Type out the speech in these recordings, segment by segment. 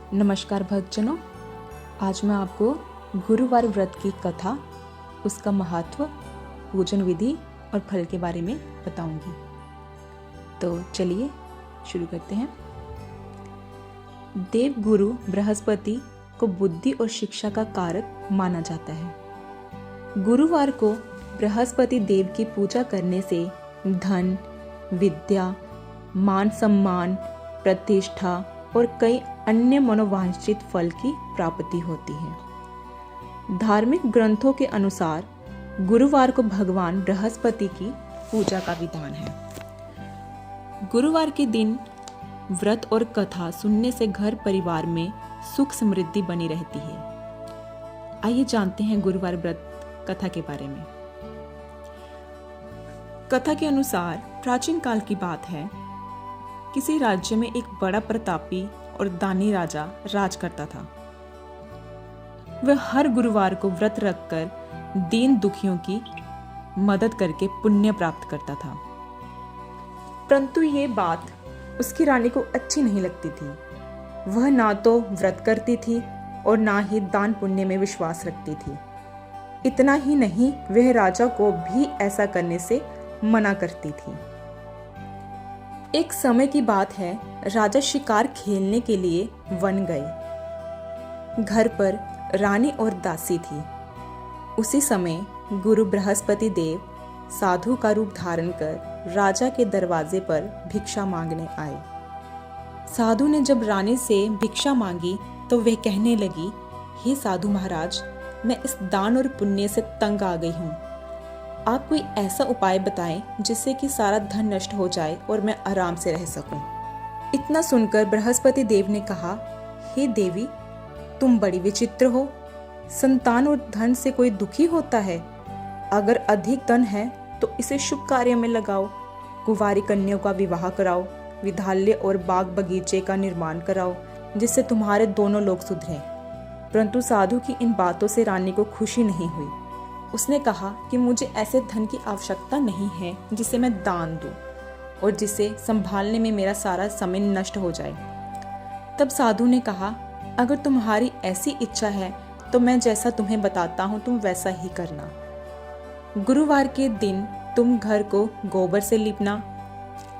नमस्कार भक्तजनों, आज मैं आपको गुरुवार व्रत की कथा, उसका महत्व, पूजन विधि और फल के बारे में बताऊंगी। तो चलिए शुरू करते हैं। देव गुरु बृहस्पति को बुद्धि और शिक्षा का कारक माना जाता है। गुरुवार को बृहस्पति देव की पूजा करने से धन, विद्या, मान सम्मान, प्रतिष्ठा और कई अन्य मनोवांछित फल की प्राप्ति होती है। धार्मिक ग्रंथों के अनुसार गुरुवार को भगवान बृहस्पति की पूजा का विधान है। गुरुवार के दिन व्रत और कथा सुनने से घर परिवार में सुख समृद्धि बनी रहती है। आइए जानते हैं गुरुवार व्रत कथा के बारे में। कथा के अनुसार प्राचीन काल की बात है। किसी राज्य में एक बड़ा प्रतापी और दानी राजा राज करता था। वह हर गुरुवार को व्रत रखकर दीन दुखियों की मदद करके पुण्य प्राप्त करता था। परंतु ये बात उसकी रानी को अच्छी नहीं लगती थी। वह ना तो व्रत करती थी और ना ही दान पुण्य में विश्वास रखती थी। इतना ही नहीं, वह राजा को भी ऐसा करने से मना करती थी। एक समय की बात है, राजा शिकार खेलने के लिए वन गए। घर पर रानी और दासी थी। उसी समय गुरु बृहस्पति देव साधु का रूप धारण कर राजा के दरवाजे पर भिक्षा मांगने आए। साधु ने जब रानी से भिक्षा मांगी तो वह कहने लगी, हे साधु महाराज, मैं इस दान और पुण्य से तंग आ गई हूँ। आप कोई ऐसा उपाय बताएं जिससे कि सारा धन नष्ट हो जाए और मैं आराम से रह सकूं। इतना सुनकर बृहस्पति देव ने कहा, हे देवी, तुम बड़ी विचित्र हो। संतान और धन से कोई दुखी होता है? अगर अधिक धन है तो इसे शुभ कार्य में लगाओ। कुंवारी कन्याओं का विवाह कराओ, विद्यालय और बाग बगीचे का निर्माण कराओ, जिससे तुम्हारे दोनों लोग सुधरें। परंतु साधु की इन बातों से रानी को खुशी नहीं हुई। उसने कहा कि मुझे ऐसे धन की आवश्यकता नहीं है जिसे मैं दान दूं और जिसे संभालने में मेरा सारा समय नष्ट हो जाए। तब साधु ने कहा, अगर तुम्हारी ऐसी इच्छा है तो मैं जैसा तुम्हें बताता हूँ तुम वैसा ही करना। गुरुवार के दिन तुम घर को गोबर से लीपना,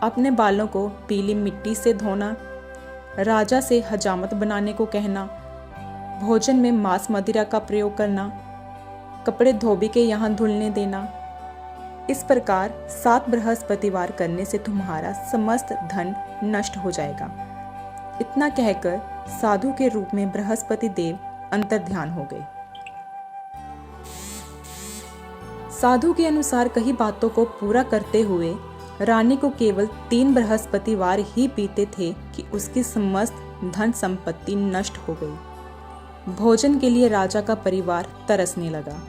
अपने बालों को पीली मिट्टी से धोना, राजा से हजामत बनाने को कहना, भोजन में मांस मदिरा का प्रयोग करना, कपड़े धोबी के यहाँ धुलने देना। इस प्रकार 7 बृहस्पतिवार करने से तुम्हारा समस्त धन नष्ट हो जाएगा। इतना कहकर साधु के रूप में बृहस्पति देव अंतर्ध्यान हो गए। साधु के अनुसार कई बातों को पूरा करते हुए रानी को केवल 3 बृहस्पतिवार ही बीते थे कि उसकी समस्त धन संपत्ति नष्ट हो गई। भोजन के लिए राजा का परिवार तरसने लगा।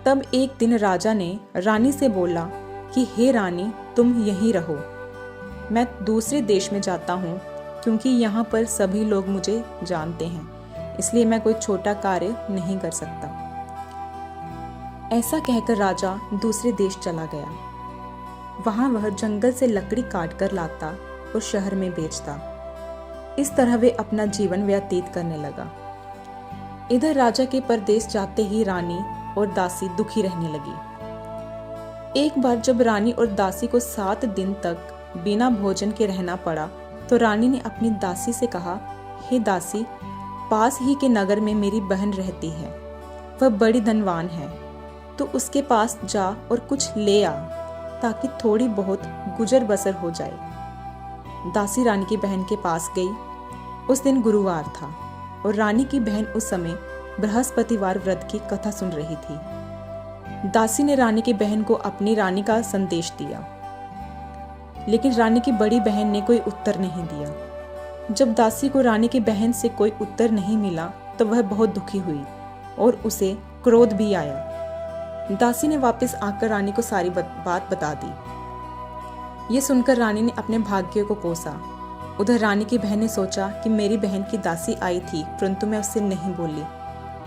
तब एक दिन राजा ने रानी से बोला कि हे रानी, तुम यहीं रहो। मैं दूसरे देश में जाता हूँ क्योंकि यहाँ पर सभी लोग मुझे जानते हैं, इसलिए मैं कोई छोटा कार्य नहीं कर सकता। ऐसा कहकर राजा दूसरे देश चला गया। वहाँ वह जंगल से लकड़ी काट कर लाता और शहर में बेचता। इस तरह वे अपना जीवन व्यतीत करने लगा। इधर राजा के परदेश जाते ही रानी और दासी दुखी रहने लगी। एक बार जब रानी और दासी को 7 दिन तक बिना भोजन के रहना पड़ा तो रानी ने अपनी दासी से कहा, हे दासी, पास ही के नगर में मेरी बहन रहती है। वह बड़ी धनवान है, तो उसके पास जा और कुछ ले आ ताकि थोड़ी बहुत गुजर बसर हो जाए। दासी रानी की बहन के पास गई। उस दिन गुरुवार था और रानी की बहन उस समय बृहस्पतिवार व्रत की कथा सुन रही थी। दासी ने रानी की बहन को अपनी रानी का संदेश दिया, लेकिन रानी की बड़ी बहन ने कोई उत्तर नहीं दिया। जब दासी को रानी की बहन से कोई उत्तर नहीं मिला तो वह बहुत दुखी हुई और उसे क्रोध भी आया। दासी ने वापस आकर रानी को सारी बात बता दी। ये सुनकर रानी ने अपने भाग्य को कोसा। उधर रानी की बहन ने सोचा कि मेरी बहन की दासी आई थी, परंतु मैं उससे नहीं बोली,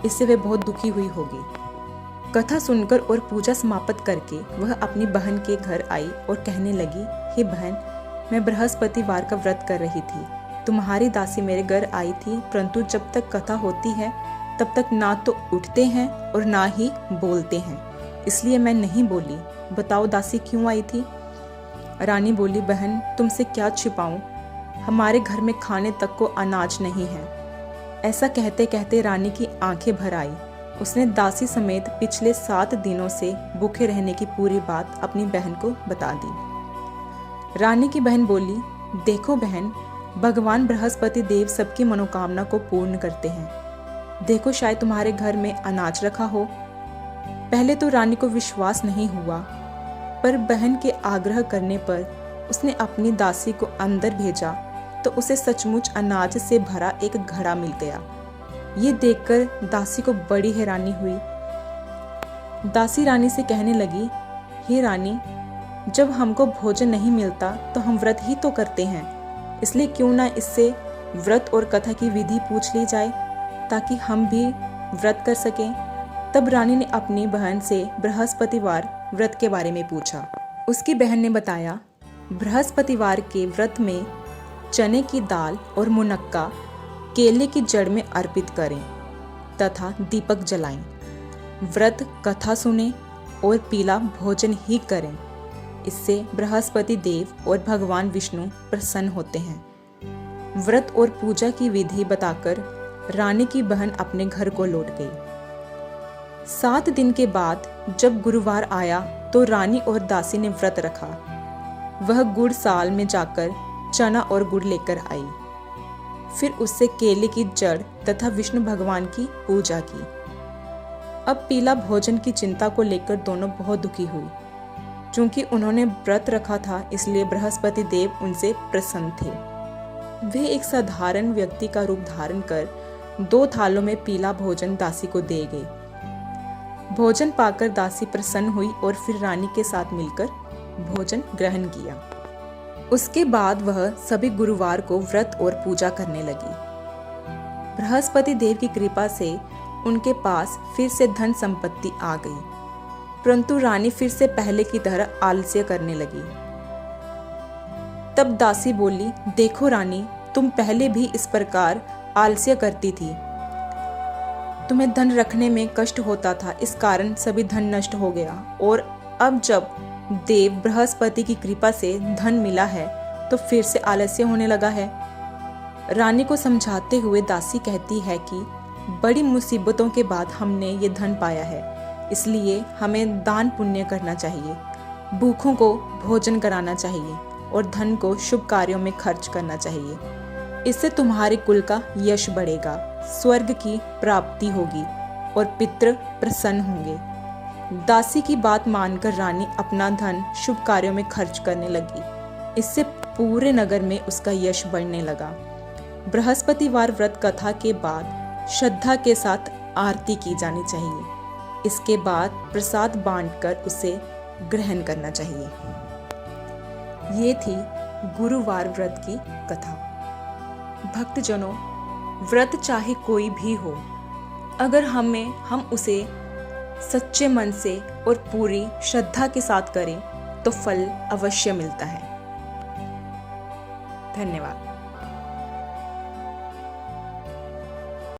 इससे वे बहुत दुखी हुई होगी। कथा सुनकर और पूजा समाप्त करके वह अपनी बहन के घर आई और कहने लगी, हे बहन, मैं बृहस्पतिवार का व्रत कर रही थी। तुम्हारी दासी मेरे घर आई थी, परंतु जब तक कथा होती है तब तक ना तो उठते हैं और ना ही बोलते हैं, इसलिए मैं नहीं बोली। बताओ दासी क्यों आई थी? रानी बोली, बहन तुमसे क्या छिपाऊं, हमारे घर में खाने तक को अनाज नहीं है। ऐसा कहते कहते रानी की आंखें भर आई। उसने दासी समेत पिछले 7 दिनों से भूखे रहने की पूरी बात अपनी बहन को बता दी। रानी की बहन बोली, देखो बहन, भगवान बृहस्पति देव सबकी मनोकामना को पूर्ण करते हैं। देखो शायद तुम्हारे घर में अनाज रखा हो। पहले तो रानी को विश्वास नहीं हुआ, पर बहन के आग्रह करने पर उसने अपनी दासी को अंदर भेजा तो उसे सचमुच अनाज से भरा एक घड़ा मिल गया। ये देखकर दासी को बड़ी हैरानी हुई। दासी रानी से कहने लगी, हे रानी, जब हमको भोजन नहीं मिलता तो हम व्रत ही तो करते हैं, इसलिए क्यों ना इससे व्रत और कथा की विधि पूछ ली जाए ताकि हम भी व्रत कर सकें। तब रानी ने अपनी बहन से बृहस्पतिवार व्रत के बारे में पूछा। उसकी बहन ने बताया, बृहस्पतिवार के व्रत में चने की दाल और मुनक्का केले की जड़ में अर्पित करें तथा दीपक जलाएं। व्रत कथा सुने और पीला भोजन ही करें। इससे बृहस्पति देव और भगवान विष्णु प्रसन्न होते हैं। व्रत और पूजा की विधि बताकर रानी की बहन अपने घर को लौट गई। 7 दिन के बाद जब गुरुवार आया तो रानी और दासी ने व्रत रखा। वह गुड़ साल में जाकर चना और गुड़ लेकर आई। फिर उससे केले की जड़ तथा विष्णु भगवान की पूजा की। अब पीला भोजन की चिंता को लेकर दोनों बहुत दुखी हुई। चूंकि उन्होंने व्रत रखा था इसलिए बृहस्पति देव उनसे प्रसन्न थे। वे एक साधारण व्यक्ति का रूप धारण कर 2 थालों में पीला भोजन दासी को दे गए। भोजन पाकर दासी प्रसन्न हुई और फिर रानी के साथ मिलकर भोजन ग्रहण किया। उसके बाद वह सभी गुरुवार को व्रत और पूजा करने लगी। बृहस्पति देव की कृपा से उनके पास फिर से धन संपत्ति आ गई, परंतु रानी फिर से पहले की तरह आलस्य करने लगी। तब दासी बोली, देखो रानी, तुम पहले भी इस प्रकार आलस्य करती थी। तुम्हें धन रखने में कष्ट होता था, इस कारण सभी धन नष्ट हो गया, और अब जब देव बृहस्पति की कृपा से धन मिला है तो फिर से आलस्य होने लगा है। रानी को समझाते हुए दासी कहती है कि बड़ी मुसीबतों के बाद हमने ये धन पाया है, इसलिए हमें दान पुण्य करना चाहिए, भूखों को भोजन कराना चाहिए और धन को शुभ कार्यों में खर्च करना चाहिए। इससे तुम्हारे कुल का यश बढ़ेगा, स्वर्ग की प्राप्ति होगी और पितृ प्रसन्न होंगे। दासी की बात मानकर रानी अपना धन शुभ कार्यों में खर्च करने लगी। इससे पूरे नगर में उसका यश बढ़ने लगा। बृहस्पतिवार व्रत कथा के बाद श्रद्धा के साथ आरती की जानी चाहिए। इसके बाद प्रसाद बांटकर उसे ग्रहण करना चाहिए। ये थी गुरुवार व्रत की कथा। भक्तजनों, व्रत चाहे कोई भी हो, अगर हम उसे सच्चे मन से और पूरी श्रद्धा के साथ करें तो फल अवश्य मिलता है। धन्यवाद।